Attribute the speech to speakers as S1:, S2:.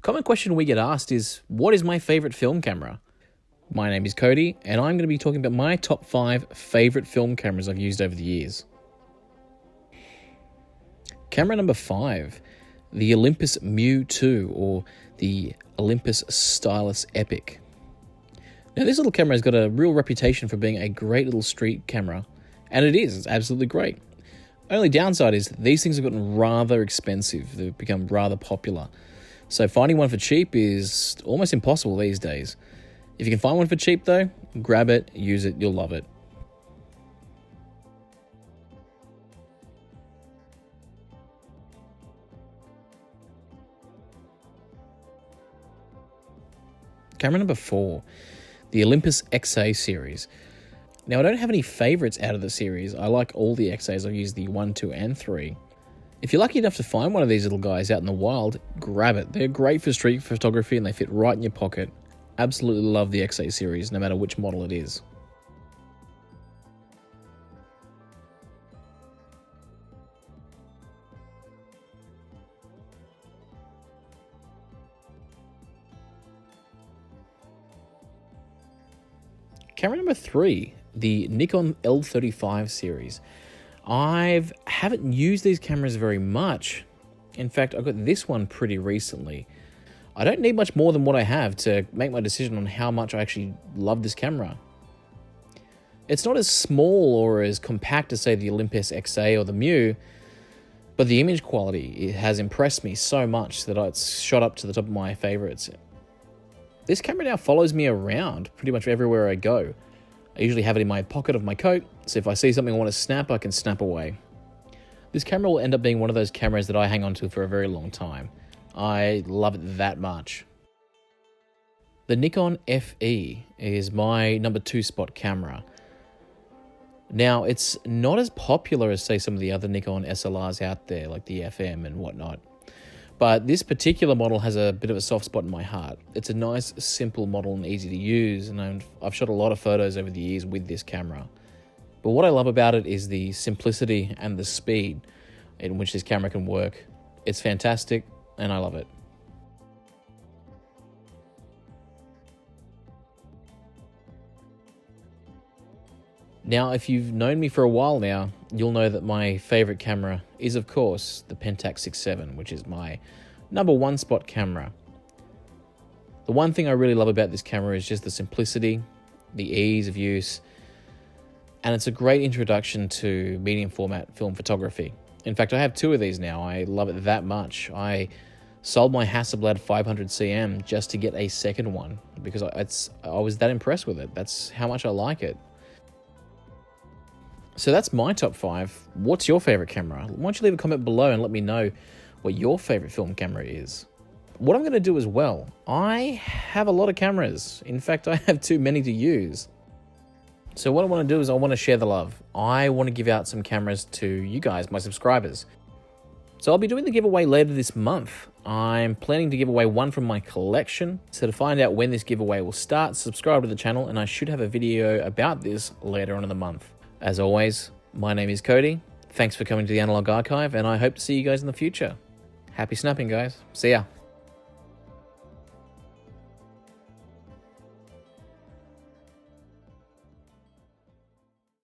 S1: Common question we get asked is, what is my favorite film camera? My name is Cody, and I'm going to be talking about my top 5 favorite film cameras I've used over the years. Camera number 5, the Olympus Mu 2, or the Olympus Stylus Epic. Now, this little camera has got a real reputation for being a great little street camera, and it's absolutely great. Only downside is these things have gotten rather expensive. They've become rather popular. So finding one for cheap is almost impossible these days. If you can find one for cheap though, grab it, use it, you'll love it. Camera number 4, the Olympus XA series. Now, I don't have any favorites out of the series. I like all the XAs. I've used the 1, 2, and 3. If you're lucky enough to find one of these little guys out in the wild, grab it. They're great for street photography and they fit right in your pocket. Absolutely love the XA series, no matter which model it is. Camera number 3, the Nikon L35 series. I haven't used these cameras very much. In fact, I got this one pretty recently. I don't need much more than what I have to make my decision on how much I actually love this camera. It's not as small or as compact as, say, the Olympus XA or the Mu, but the image quality has impressed me so much that it's shot up to the top of my favorites. This camera now follows me around pretty much everywhere I go. I usually have it in my pocket of my coat, so if I see something I want to snap, I can snap away. This camera will end up being one of those cameras that I hang on to for a very long time. I love it that much. The Nikon FE is my number 2 spot camera. Now, it's not as popular as, say, some of the other Nikon SLRs out there, like the FM and whatnot. But this particular model has a bit of a soft spot in my heart. It's a nice, simple model and easy to use, and I've shot a lot of photos over the years with this camera. But what I love about it is the simplicity and the speed in which this camera can work. It's fantastic, and I love it. Now, if you've known me for a while now, you'll know that my favorite camera is, of course, the Pentax 6.7, which is my number 1 spot camera. The one thing I really love about this camera is just the simplicity, the ease of use, and it's a great introduction to medium format film photography. In fact, I have 2 of these now. I love it that much. I sold my Hasselblad 500cm just to get a second one because I was that impressed with it. That's how much I like it. So that's my top 5. What's your favorite camera? Why don't you leave a comment below and let me know what your favorite film camera is. What I'm going to do as well, I have a lot of cameras. In fact, I have too many to use. So what I want to do is I want to share the love. I want to give out some cameras to you guys, my subscribers. So I'll be doing the giveaway later this month. I'm planning to give away one from my collection. So to find out when this giveaway will start, subscribe to the channel and I should have a video about this later on in the month. As always, my name is Cody. Thanks for coming to the Analogue Archive, and I hope to see you guys in the future. Happy snapping, guys. See ya.